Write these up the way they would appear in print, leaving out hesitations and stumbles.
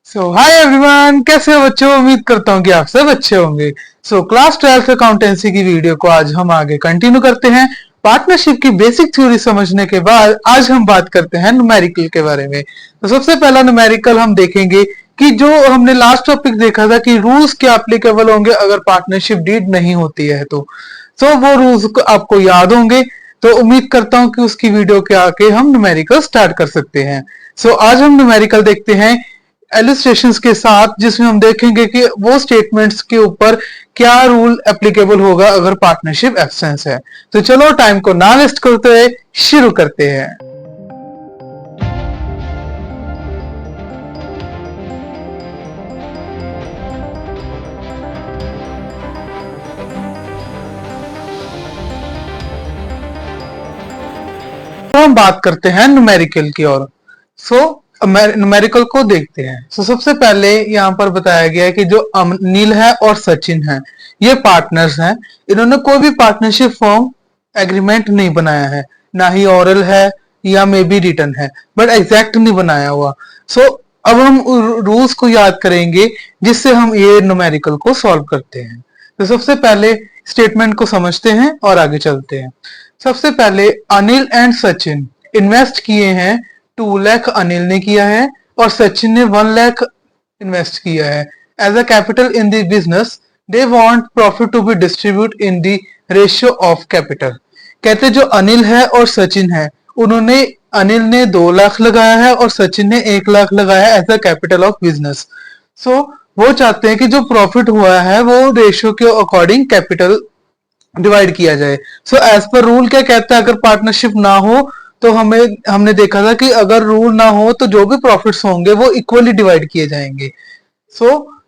Hi everyone, कैसे हो बच्चों। उम्मीद करता हूँ कि आप सब अच्छे होंगे। क्लास 12th अकाउंटेंसी की वीडियो को आज हम आगे कंटिन्यू करते हैं। पार्टनरशिप की बेसिक थ्योरी समझने के बाद आज हम बात करते हैं न्यूमेरिकल के बारे में। तो सबसे पहला न्यूमेरिकल हम देखेंगे कि जो हमने लास्ट टॉपिक देखा था कि रूल्स क्या एप्लीकेबल होंगे अगर पार्टनरशिप डीड नहीं होती है तो वो रूल्स आपको याद होंगे। तो उम्मीद करता हूँ कि उसकी वीडियो के आके हम न्यूमेरिकल स्टार्ट कर सकते हैं। आज हम न्यूमेरिकल देखते हैं एलिस्ट्रेशंस के साथ, जिसमें हम देखेंगे कि वो स्टेटमेंट्स के ऊपर क्या रूल एप्लीकेबल होगा अगर पार्टनरशिप एब्सेंस है। तो चलो टाइम को ना वेस्ट करते हुए शुरू करते हैं। तो हम बात करते हैं न्यूमेरिकल की ओर। न्यूमेरिकल को देखते हैं। सबसे पहले यहाँ पर बताया गया है कि जो अनिल है और सचिन है, ये पार्टनर्स हैं। इन्होंने कोई भी पार्टनरशिप फॉर्म एग्रीमेंट नहीं बनाया है, ना ही ओरल है या मे बी रिटर्न है, बट एग्जैक्ट नहीं बनाया हुआ। अब हम रूल्स को याद करेंगे जिससे हम ये न्यूमेरिकल को सॉल्व करते हैं। तो सबसे पहले स्टेटमेंट को समझते हैं और आगे चलते हैं। सबसे पहले अनिल एंड सचिन इन्वेस्ट किए हैं। 2 लाख अनिल ने किया है और सचिन ने 1 लाख इन्वेस्ट किया है as a capital in the business. They want profit to be distribute in the ratio of capital. कहते जो अनिल है और सचिन है, उन्होंने अनिल ने 2 लाख लगाया है और सचिन ने 1 लाख लगाया है as a capital of business. So वो चाहते हैं कि जो प्रॉफिट हुआ है वो रेशियो के अकॉर्डिंग कैपिटल डिवाइड किया जाए। एज पर रूल क्या कहता है, अगर पार्टनरशिप ना हो तो हमने देखा था कि अगर रूल ना हो तो जो भी प्रॉफिट्स होंगे वो इक्वली डिवाइड किए जाएंगे।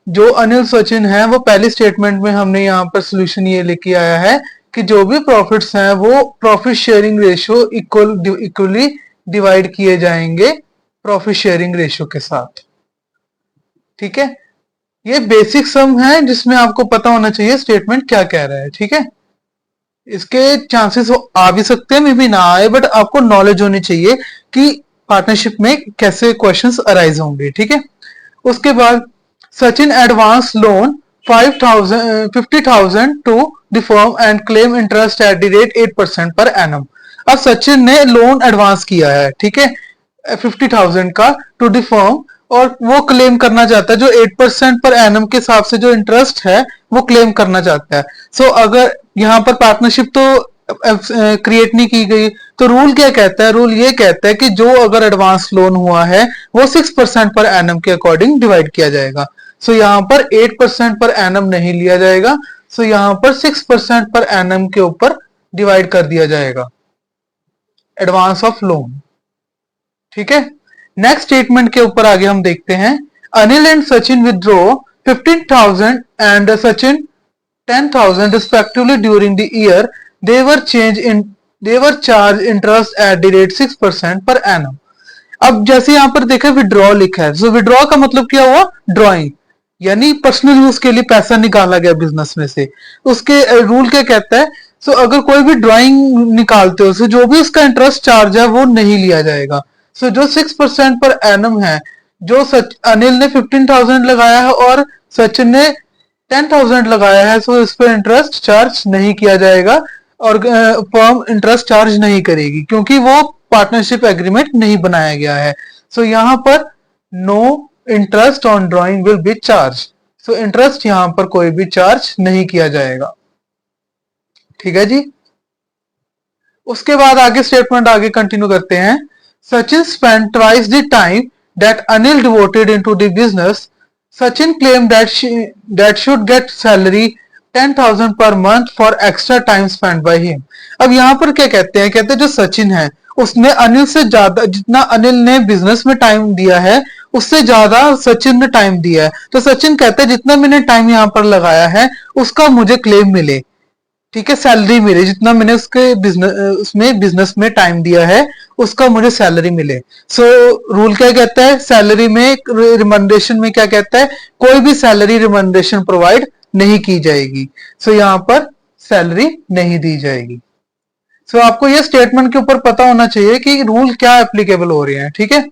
जो अनिल सचिन है वो पहली स्टेटमेंट में हमने यहाँ पर सोल्यूशन ये लेके आया है कि जो भी प्रॉफिट्स हैं वो profit sharing ratio equally divide किए जाएंगे प्रॉफिट शेयरिंग रेशियो के साथ। ठीक है, ये बेसिक सम है जिसमें आपको पता होना चाहिए स्टेटमेंट क्या कह रहा है। ठीक है, इसके चांसेस आ भी सकते हैं, मे भी ना आए, बट आपको नॉलेज होनी चाहिए कि पार्टनरशिप में कैसे क्वेश्चंस अराइज होंगे। ठीक है, उसके बाद Sachin advance loan 50,000 to the firm and claim interest at the rate 8% per annum. अब सचिन ने लोन एडवांस किया है, ठीक है, 50,000 का टू द फर्म, और वो क्लेम करना चाहता है जो 8% पर एनम के हिसाब से जो इंटरेस्ट है वो क्लेम करना चाहता है। अगर यहाँ पर पार्टनरशिप तो क्रिएट नहीं की गई, तो रूल क्या कहता है, रूल ये कहता है कि जो अगर एडवांस लोन हुआ है वो 6% पर एनम के अकॉर्डिंग डिवाइड किया जाएगा। यहाँ पर 8% पर एनम नहीं लिया जाएगा। यहाँ पर 6% पर एनम के ऊपर डिवाइड कर दिया जाएगा एडवांस ऑफ लोन। ठीक है, नेक्स्ट स्टेटमेंट के ऊपर आगे हम देखते हैं। Anil and Sachin withdraw 15,000 and Sachin 10,000 respectively during the year. They were charged interest at the rate 6% per annum. अब जैसे यहाँ पर देखा विड्रॉ लिखा है, विड्रॉ का मतलब क्या हुआ, ड्रॉइंग, यानी पर्सनल यूज के लिए पैसा निकाला गया बिजनेस में से। उसके रूल क्या कहता है, अगर कोई भी ड्रॉइंग निकालते हो जो भी उसका इंटरेस्ट चार्ज है वो नहीं लिया जाएगा। जो 6% पर एनम है, अनिल ने 15,000 लगाया है और सचिन ने 10,000 लगाया है, इस पर इंटरेस्ट चार्ज नहीं किया जाएगा और फर्म इंटरेस्ट चार्ज नहीं करेगी क्योंकि वो पार्टनरशिप एग्रीमेंट नहीं बनाया गया है। यहाँ पर no interest on drawing will be charge. Interest यहाँ पर कोई भी चार्ज नहीं किया जाएगा। ठीक है जी, उसके बाद आगे स्टेटमेंट आगे कंटिन्यू करते हैं। Sachin spend twice the time that Anil devoted into the business. Sachin claim that should get salary 10,000 per month for extra time spent by him. अब यहाँ पर क्या कहते हैं, कहते हैं जो सचिन है उसने अनिल से ज्यादा, जितना अनिल ने बिजनेस में टाइम दिया है उससे ज्यादा सचिन ने टाइम दिया है। तो सचिन कहते हैं जितना मैंने टाइम यहाँ पर लगाया है उसका मुझे क्लेम मिले। ठीक है, सैलरी मिले, जितना मैंने उसमें बिजनेस में टाइम दिया है उसका मुझे सैलरी मिले। रूल क्या कहता है, सैलरी में रिमंडरेशन में क्या कहता है, कोई भी सैलरी रिमंडरेशन प्रोवाइड नहीं की जाएगी। यहाँ पर सैलरी नहीं दी जाएगी। आपको ये स्टेटमेंट के ऊपर पता होना चाहिए कि रूल क्या एप्लीकेबल हो रहे हैं। ठीक है,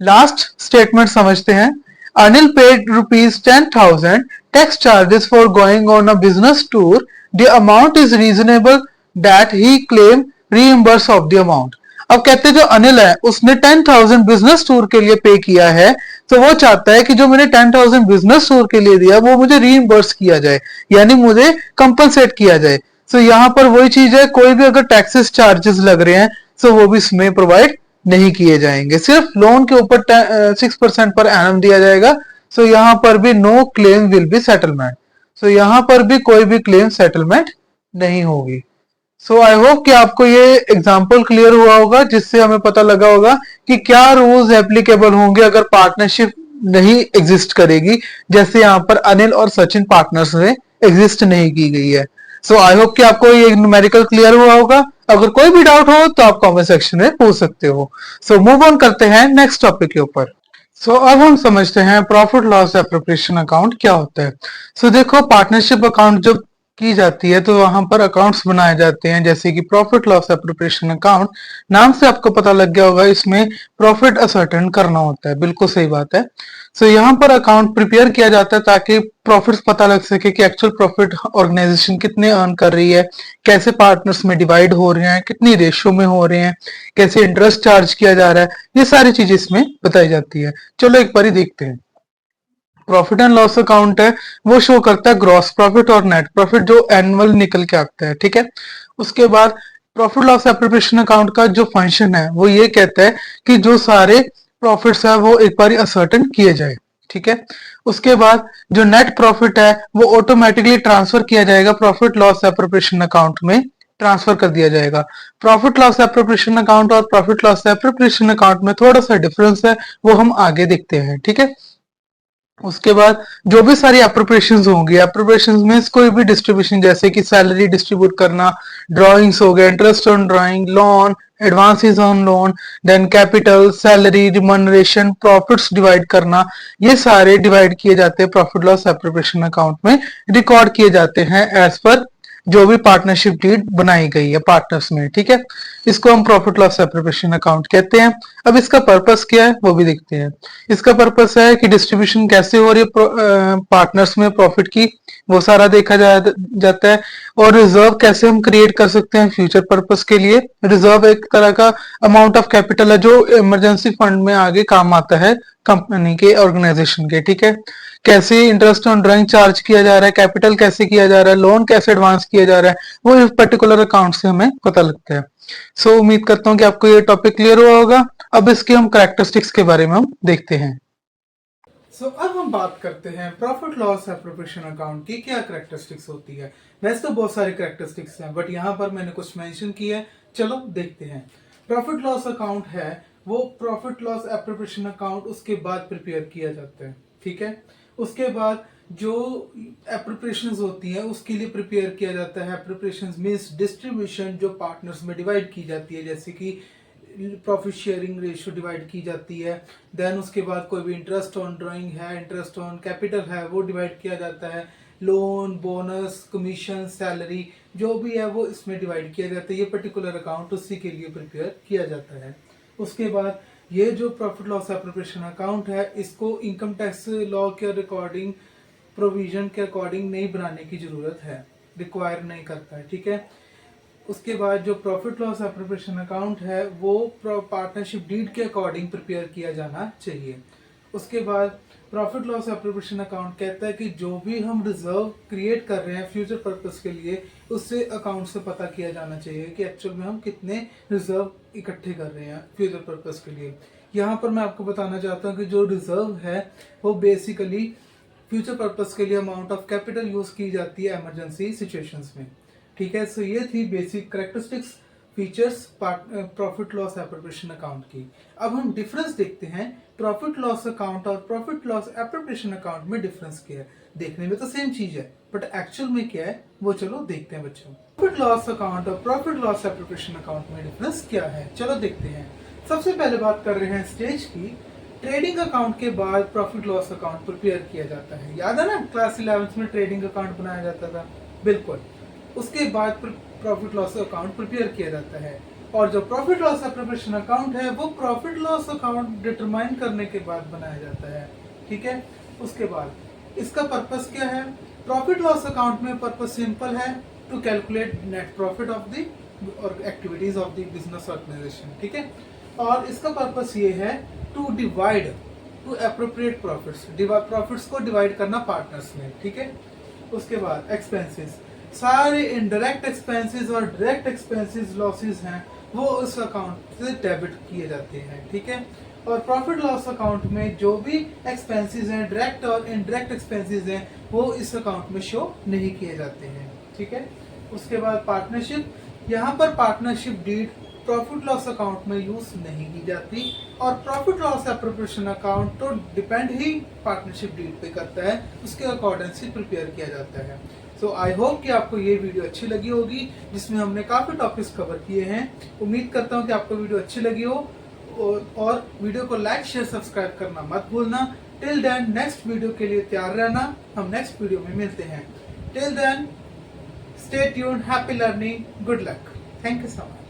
लास्ट स्टेटमेंट समझते हैं। Anil paid rupees 10,000 tax charges for going on a business tour. The amount is reasonable that he claim reimburse of the amount. अब कहते हैं जो अनिल है उसने 10,000 बिजनेस टूर के लिए पे किया है, तो वो चाहता है कि जो मैंने 10,000 बिजनेस टूर के लिए दिया वो मुझे रीइंबर्स किया जाए, यानी मुझे कंपनसेट किया जाए। सो यहाँ पर वही चीज है, कोई भी अगर टैक्सेस चार्जेस लग रहे हैं तो वो भी इसमें प्रोवाइड नहीं किए जाएंगे, सिर्फ लोन के ऊपर 6% पर एनम दिया जाएगा। सो यहाँ पर भी no claim will be settlement, so यहाँ पर भी कोई भी क्लेम सेटलमेंट नहीं होगी। सो आई होप कि आपको ये एग्जाम्पल क्लियर हुआ होगा, जिससे हमें पता लगा होगा कि क्या रूल्स एप्लीकेबल होंगे अगर पार्टनरशिप नहीं एग्जिस्ट करेगी, जैसे यहाँ पर अनिल और सचिन पार्टनर्स में एग्जिस्ट नहीं की गई है। सो आई होप कि आपको ये न्यूमेरिकल क्लियर हुआ होगा। अगर कोई भी डाउट हो तो आप कमेंट सेक्शन में पूछ सकते हो। सो मूव ऑन करते हैं नेक्स्ट टॉपिक के ऊपर। अब हम समझते हैं प्रॉफिट लॉस एप्रोप्रिएशन अकाउंट क्या होता है। देखो, पार्टनरशिप अकाउंट जब की जाती है तो वहां पर अकाउंट्स बनाए जाते हैं, जैसे कि प्रॉफिट लॉस एप्रोप्रिएशन अकाउंट। नाम से आपको पता लग गया होगा, इसमें प्रॉफिट असर्टेन करना होता है, बिल्कुल सही बात है। यहाँ पर अकाउंट प्रिपेयर किया जाता है ताकि प्रॉफिट्स पता लग सके कि एक्चुअल प्रॉफिट ऑर्गेनाइजेशन कितने अर्न कर रही है, कैसे पार्टनर्स में डिवाइड हो रहे हैं, कितनी रेशियो में हो रहे हैं, कैसे इंटरेस्ट चार्ज किया जा रहा है, ये सारी चीजें इसमें बताई जाती है। चलो एक बार ही देखते हैं। प्रॉफिट एंड लॉस अकाउंट है वो शो करता है ग्रॉस प्रॉफिट और नेट प्रॉफिट जो एनुअल निकल के आता है, ठीक है। उसके बाद प्रॉफिट लॉस एप्रोप्रिएशन अकाउंट का जो फंक्शन है वो ये कहता है कि जो सारे प्रॉफिट्स है वो एक बार असर्टेन किए जाए, ठीक है। उसके बाद जो नेट प्रॉफिट है वो ऑटोमेटिकली ट्रांसफर किया जाएगा, प्रॉफिट लॉस एप्रोप्रिएशन अकाउंट में ट्रांसफर कर दिया जाएगा। प्रॉफिट लॉस एप्रोप्रिएशन अकाउंट और प्रॉफिट लॉस एप्रोप्रिएशन अकाउंट में थोड़ा सा डिफरेंस है, वो हम आगे देखते हैं, ठीक है। उसके बाद जो भी सारी अप्रोप्रिएशंस होंगी, अप्रोप्रिएशंस में कोई भी डिस्ट्रीब्यूशन जैसे कि सैलरी डिस्ट्रीब्यूट करना, ड्रॉइंग्स हो गए, interest on drawing, loan, advances on loan, then capital, salary, remuneration, profits divide करना, ये सारे डिवाइड किए जाते हैं प्रॉफिट लॉस एप्रोप्रिएशन अकाउंट में, रिकॉर्ड किए जाते हैं एज पर जो भी पार्टनरशिप डीड बनाई गई है पार्टनर्स में, ठीक है। इसको हम प्रॉफिट लॉस एप्रोप्रिएशन अकाउंट कहते हैं। अब इसका पर्पस क्या है वो भी देखते हैं। इसका पर्पस है कि डिस्ट्रीब्यूशन कैसे हो रही है पार्टनर्स में प्रॉफिट की, वो सारा देखा जाता है। और रिजर्व कैसे हम क्रिएट कर सकते हैं फ्यूचर पर्पस के लिए। रिजर्व एक तरह का अमाउंट ऑफ कैपिटल है जो इमरजेंसी फंड में आगे काम आता है कंपनी के, ऑर्गेनाइजेशन के, ठीक है। कैसे इंटरेस्ट ऑन ड्राइंग चार्ज किया जा रहा है, कैपिटल कैसे किया जा रहा है, लोन कैसे एडवांस किया जा रहा है, वो इस पर्टिकुलर अकाउंट से हमें पता लगता है। उम्मीद करता हूं कि आपको ये टॉपिक क्लियर हुआ होगा। अब इसके हम कैरेक्टरिस्टिक्स के बारे में हम देखते हैं। अब हम बात करते हैं प्रॉफिट लॉस एप्रोप्रिएशन अकाउंट की क्या कैरेक्टरिस्टिक्स होती है। वैसे तो बहुत सारी कैरेक्टरिस्टिक्स हैं, बट यहाँ पर मैंने कुछ मेंशन किया है, चलो देखते हैं। प्रॉफिट लॉस अकाउंट है वो प्रॉफिट लॉस एप्रोप्रिएशन अकाउंट उसके बाद प्रिपेयर किया जाता है, ठीक है। उसके बाद जो एप्रोप्रिएशंस होती हैं उसके लिए प्रिपेयर किया जाता है। एप्रोप्रिएशंस मींस डिस्ट्रीब्यूशन जो पार्टनर्स में डिवाइड की जाती है, जैसे कि प्रॉफिट शेयरिंग रेशियो डिवाइड की जाती है। देन उसके बाद कोई भी इंटरेस्ट ऑन ड्राइंग है, इंटरेस्ट ऑन कैपिटल है, वो डिवाइड किया जाता है। लोन, बोनस, कमीशन, सैलरी जो भी है वो इसमें डिवाइड किया जाता है। ये पर्टिकुलर अकाउंट उसी के लिए प्रिपेयर किया जाता है। उसके बाद ये जो प्रॉफिट लॉस एप्रोप्रिएशन अकाउंट है इसको इनकम टैक्स लॉ के अकॉर्डिंग, प्रोविजन के अकॉर्डिंग नहीं बनाने की जरूरत है, रिक्वायर नहीं करता है, ठीक है। उसके बाद जो प्रॉफिट लॉस एप्रोप्रिएशन अकाउंट है वो पार्टनरशिप डीड के अकॉर्डिंग प्रिपेयर किया जाना चाहिए। उसके बाद प्रॉफिट लॉस एप्रोप्रिएशन अकाउंट कहता है कि जो भी हम रिजर्व क्रिएट कर रहे हैं फ्यूचर पर्पस के लिए, उससे अकाउंट से पता किया जाना चाहिए कि एक्चुअल में हम कितने रिजर्व इकट्ठे कर रहे हैं फ्यूचर पर्पस के लिए। यहाँ पर मैं आपको बताना चाहता हूँ कि जो रिजर्व है वो बेसिकली फ्यूचर पर्पस के लिए अमाउंट ऑफ कैपिटल यूज की जाती है इमरजेंसी सिचुएशंस में, ठीक है। ये थी basic characteristics, features profit loss appropriation account की। अब हम डिफरेंस देखते हैं प्रॉफिट लॉस अकाउंट और प्रॉफिट लॉस एप्रोप्रिएशन अकाउंट में डिफरेंस क्या है। देखने में तो सेम चीज है बट एक्चुअल में क्या है वो चलो देखते हैं बच्चों। प्रॉफिट लॉस अकाउंट और प्रॉफिट लॉस एप्रोप्रिएशन अकाउंट में डिफरेंस क्या है, चलो देखते हैं। सबसे पहले बात कर रहे हैं स्टेज की। ट्रेडिंग अकाउंट के बाद प्रॉफिट लॉस अकाउंट प्रिपेयर किया जाता है। याद है ना क्लास 11th में ट्रेडिंग अकाउंट बनाया जाता था, बिल्कुल। उसके बाद प्रॉफिट लॉस अकाउंट प्रिपेयर किया जाता है। और जो प्रॉफिट लॉस एप्रोप्रिएशन अकाउंट है वो प्रॉफिट लॉस अकाउंट डिटरमाइन करने के बाद बनाया जाता है। ठीक है। उसके बाद इसका पर्पस क्या है? प्रॉफिट लॉस अकाउंट में पर्पस सिंपल है, to calculate net profit of the और activities of the business organisation, ठीक है। और इसका पर्पस ये है to divide, to appropriate profits को डिवाइड करना पार्टनर्स में, ठीक है। उसके बाद एक्सपेंसेस, सारे इनडायरेक्ट एक्सपेंसेस और डायरेक्ट एक्सपेंसेस लॉसेस हैं वो उस अकाउंट से डेबिट किए जाते हैं, ठीक है। और प्रॉफिट लॉस अकाउंट में जो भी एक्सपेंसेस हैं, डायरेक्ट और इनडायरेक्ट एक्सपेंसेस हैं, वो इस अकाउंट में शो नहीं किए जाते हैं, ठीक है। उसके बाद पार्टनरशिप, यहाँ पर partnership deed profit loss account में यूज नहीं की जाती, और प्रॉफिट लॉस एप्रोप्रिएशन अकाउंट तो डिपेंड ही पार्टनरशिप डीड पे करता है, उसके अकॉर्डिंग से प्रिपेयर किया जाता है। सो आई होप कि आपको ये वीडियो अच्छी लगी होगी, जिसमें हमने काफी टॉपिक्स कवर किए हैं। उम्मीद करता हूँ कि आपको वीडियो अच्छी लगी हो, और वीडियो को लाइक शेयर सब्सक्राइब करना मत भूलना। टिल देन नेक्स्ट वीडियो के लिए तैयार रहना, हम नेक्स्ट वीडियो में मिलते हैं। Till then stay tuned, happy learning, good luck, thank you so much.